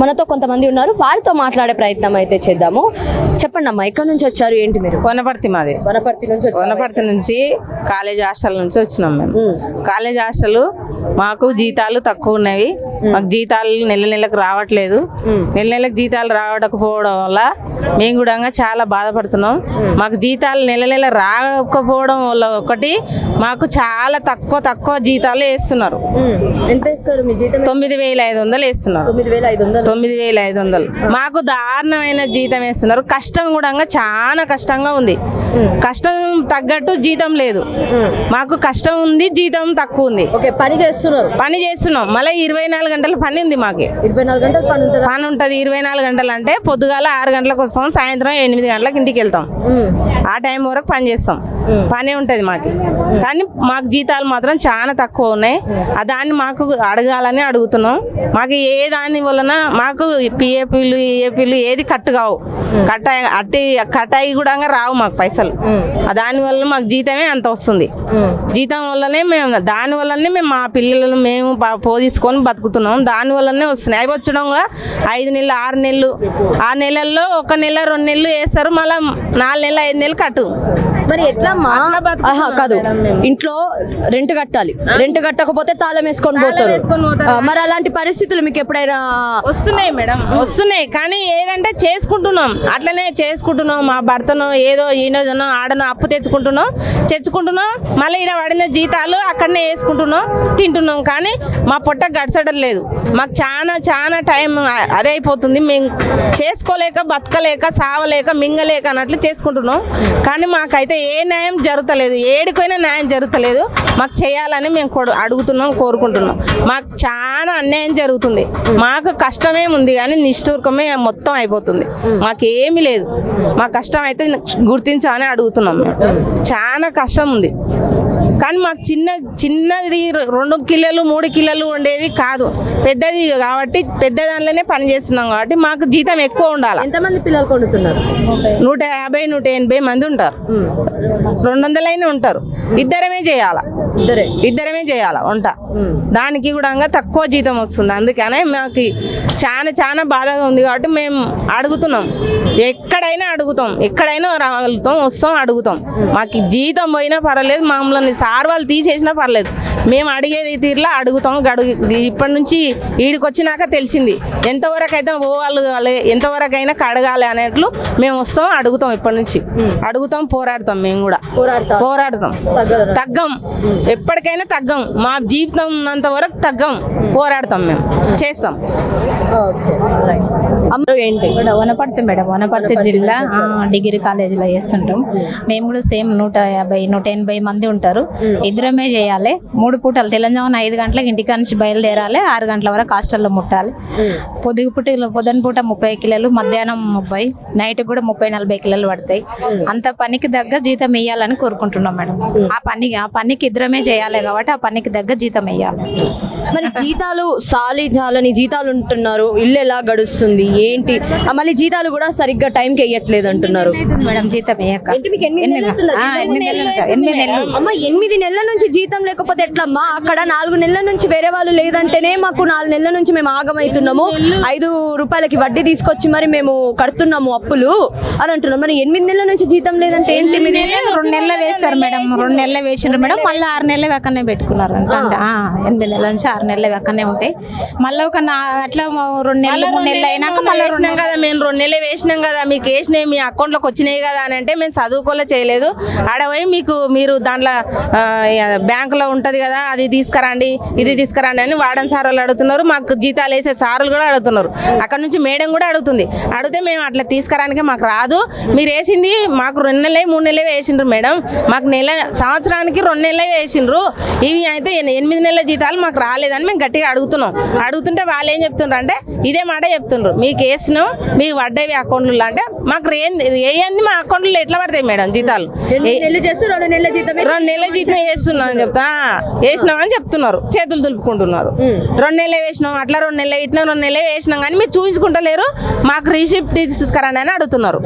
మనతో కొంతమంది ఉన్నారు, వారితో మాట్లాడే ప్రయత్నం అయితే చేద్దాము. చెప్పండి అమ్మా, ఎక్కడి నుంచి వచ్చారు, ఏంటి మీరు? వనపర్తి మాది. వనపర్తి నుంచి వనపర్తి నుంచి కాలేజ్ హాస్టల్ నుంచి వచ్చినాం మేము. కాలేజ్ హాస్టల్ మాకు జీతాలు తక్కువ ఉన్నవి. మాకు జీతాలు నెల నెలకు రావట్లేదు. నెల నెలకు జీతాలు రావకపోవడం వల్ల మేము కూడా చాలా బాధపడుతున్నాం. మాకు జీతాలు నెల నెల రాకపోవడం వల్ల ఒకటి మాకు చాలా తక్కువ జీతాలు వేస్తున్నారు. ఎంత ఇస్తారు మీ జీతం? 9,500 వేస్తున్నారు. 9,500 మాకు దారుణమైన జీతం వేస్తున్నారు. కష్టం కూడా చాలా కష్టంగా ఉంది. కష్టం తగ్గట్టు జీతం లేదు. మాకు కష్టం ఉంది, జీతం తక్కువ ఉంది. పని చేస్తున్నాం మళ్ళీ 24 గంటల పని ఉంది. మాకు 24 గంటలు పని ఉంటుంది. 24 గంటలు అంటే పొద్దుగాల 6 గంటలకు వస్తాం, సాయంత్రం 8 గంటలకు ఇంటికి వెళ్తాం. ఆ టైం వరకు పని చేస్తాం. పని ఉంటుంది మాకు. కానీ మాకు జీతాలు మాత్రం చాలా తక్కువ ఉన్నాయి. దాన్ని మాకు అడగాలని అడుగుతున్నాం. మాకు ఏ దాని వలన మాకు పిఏపీలు ఈఏపీలు ఏది కట్టు కావు. కట్టాయి కూడా రావు మాకు పైసలు. దానివల్ల మాకు జీతమే అంత వస్తుంది. జీతం వల్లనే మేము మా పిల్లలను మేము పోదీసుకొని బతుకుతున్నాం. దానివల్లనే వస్తున్నాయి. అవి వచ్చడం కూడా 5 నెలలు 6 నెలలు, ఆ నెలల్లో 1 నెల 2 నెలలు వేస్తారు. మళ్ళీ 4 నెలలు 5 నెలలు కట్టు. మరి ఎట్లా కాదు, ఇంట్లో రెంట్ కట్టాలి, రెంట్ కట్టకపోతే తాళం వేసుకొని పోతారు. మరి అలాంటి పరిస్థితులు మీకు ఎప్పుడైనా వస్తున్నాయి మేడం? వస్తున్నాయి. కానీ ఏదంటే చేసుకుంటున్నాం, అట్లనే చేసుకుంటున్నాం. మా భర్తను ఏదో ఈనో ఆడనో అప్పు తెచ్చుకుంటున్నాం. మళ్ళీ ఈడ పడిన జీతాలు అక్కడనే వేసుకుంటున్నాం, తింటున్నాం. కానీ మా పొట్ట గడచడం లేదు. మాకు చాలా టైం అదే అయిపోతుంది. మేము చేసుకోలేక, బతకలేక, సావలేక, మింగలేక అన్నట్లు చేసుకుంటున్నాం. కానీ మాకైతే ఏ న్యాయం జరుగుతలేదు. ఏడికైనా న్యాయం జరుగుతలేదు. మాకు చేయాలని మేము అడుగుతున్నాం, కోరుకుంటున్నాం. మాకు చాలా అన్యాయం జరుగుతుంది. మాకు కష్టమే ఉంది కానీ నిష్ఠూర్కమే మొత్తం అయిపోతుంది. మాకేమీ లేదు. మా కష్టం అయితే గుర్తించాలని అడుగుతున్నాం. మేము చాలా కష్టం ఉంది. కానీ మాకు చిన్నది 2 కిలోలు 3 కిలోలు ఉండేది కాదు, పెద్దది కాబట్టి పెద్ద దానిలోనే పని చేస్తున్నాం. కాబట్టి మాకు జీతం ఎక్కువ ఉండాలి. ఎంతమంది పిల్లలు కొడుతున్నారు? 150 180 మంది ఉంటారు. 200 అయినా ఉంటారు. ఇద్దరమే చేయాల వంట. దానికి కూడా తక్కువ జీతం వస్తుంది. అందుకనే మాకు చాలా బాధగా ఉంది. కాబట్టి మేము అడుగుతున్నాం. ఎక్కడైనా అడుగుతాం, ఎక్కడైనా రాగలుగుతాం, వస్తాం, అడుగుతాం. మాకు జీతం పోయినా పర్వాలేదు, మమ్మల్ని సార్ వాళ్ళు తీసేసినా పర్లేదు. మేము అడిగేది తీరులా అడుగుతాం. ఇప్పటి నుంచి వీడికి వచ్చినాక తెలిసింది ఎంతవరకు అయితే పోవాలి, ఎంతవరకు అయినా కడగాలి అనేట్లు మేము వస్తాం, అడుగుతాం. ఇప్పటి నుంచి అడుగుతాం, పోరాడతాం. మేము కూడా పోరాడతాం. తగ్గం, ఎప్పటికైనా తగ్గం. మా జీవితం ఉన్నంత వరకు తగ్గం, పోరాడతాం, మేము చేస్తాం. ఏంటి? వనపర్తి మేడం, వనపర్తి జిల్లా డిగ్రీ కాలేజీలో చేస్తుంటాం. మేము కూడా సేమ్ 150 180 మంది ఉంటారు. ఇద్దరమే చేయాలి. 3 పూటలు తెలంగాణ 5 గంటలకు ఇంటికా నుంచి బయలుదేరాలి, 6 గంటల వరకు హాస్టల్లో ముట్టాలి. పొద్దున పూట 30 కిలోలు, మధ్యాహ్నం 30, నైట్ కూడా 30-40 కిలోలు పడతాయి. అంత పనికి తగ్గ జీతం వేయాలని కోరుకుంటున్నాం మేడం. ఆ పనికి ఇద్దరమే చేయాలి కాబట్టి ఆ పనికి తగ్గ జీతం వేయాలి. మరి జీతాలు చాలని జీతాలు ఉంటున్నారు, ఇల్లు ఎలా గడుస్తుంది ఏంటి? మళ్ళీ జీతాలు కూడా సరిగ్గా టైంకి వేయట్లేదు అంటున్నారు మేడం. జీతం వేయక 8 నెలల నుంచి జీతం లేకపోతే ఎట్లమ్మా? అక్కడ 4 నెలల నుంచి వేరే వాళ్ళు లేదంటేనే మాకు 4 నెలల నుంచి మేము ఆగమవుతున్నాము. 5 రూపాయలకి వడ్డీ తీసుకొచ్చి మరి మేము కడుతున్నాము అప్పులు అని అంటున్నాం. మరి 8 నెలల నుంచి జీతం లేదంటే ఏంటి? 2 నెలలు వేస్తారు మేడం. 2 నెలలు వేసిండ్రు మేడం. మళ్ళీ 6 నెలలు వెక్కనే పెట్టుకున్నారు. అంటే 8 నెలల నుంచి 6 నెలలు వెక్కనే ఉంటాయి. మళ్ళీ ఒక అట్లా 2 నెలలు 3 నెలలు అయినాక మళ్ళీ వేసినాం కదా, మేము 2 నెలలు వేసినాం కదా, మీకు వేసినాయి, మీ అకౌంట్లోకి వచ్చినాయి కదా అని అంటే మేము చదువుకోలే చేయలేదు. ఆడపోయి మీరు దాంట్లో బ్యాంకులో ఉంటుంది కదా, అది తీసుకురండి, ఇది తీసుకురండి అని వార్డెన్ సార్ వాళ్ళు అడుగుతున్నారు. మాకు జీతాలు వేసే సార్లు కూడా అడుగుతున్నారు. అక్కడ నుంచి మేడం కూడా అడుగుతుంది. అడిగితే మేము అట్లా తీసుకురానికి మాకు రాదు, మీరు వేసింది మాకు 2 నెలలు 3 నెలలు వేసిండ్రు మేడం, మాకు సంవత్సరానికి 2 నెలలు వేసిండ్రు, ఇవి అయితే 8 నెలల జీతాలు మాకు రాలేదని మేము గట్టిగా అడుగుతుంటే వాళ్ళు ఏం చెప్తుండ్రు అంటే ఇదే మాట చెప్తుండ్రు, మీకు వేసినాం, మీరు వడ్డేవి అకౌంట్లో అంటే మాకు ఏంది మా అకౌంట్లో ఎట్లా పడతాయి మేడం జీతాలు? నెలలు చేస్తే 2 నెలల జీతం 2 నెలల జీతం వేస్తున్నాం అని చెప్తా వేసినామని చెప్తున్నారు, చేతులు దులుపుకుంటున్నారు. 2 నెలలు వేసినాం, అట్లా 2 నెలలు ఇట్లా 2 నెలలు వేసినాం కానీ మీరు చూపించుకుంటలేరు, మాకు రిసిప్ట్ తీసుకురండి అని అడుగుతున్నారు.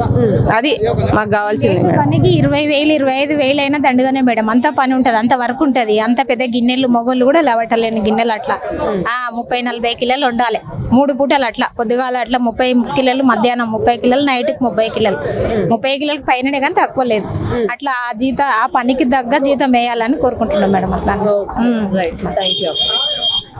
అది మాకు కావాల్సింది మేడం. పనికి 20,000 25,000 అయినా దండుగానే మేడం. అంత పని ఉంటుంది, అంత వర్క్ ఉంటుంది. అంత పెద్ద గిన్నెలు మొగోళ్ళు కూడా లేవటలేని గిన్నెలు అట్లా 30-40 కిలోలు ఉండాలి 3 పూటలు. అట్లా పొద్దుగాల అట్లా 30 కిలోలు, మధ్యాహ్నం 30 కిలోలు, నైట్కి 30 కిలోలు. 30 కిలోలకు పైననే కానీ తక్కువ లేదు. అట్లా ఆ పనికి తగ్గ జీతం వేయాలని కోరుకుంటున్నాం మేడం. అట్లా రైట్, థ్యాంక్ యూ.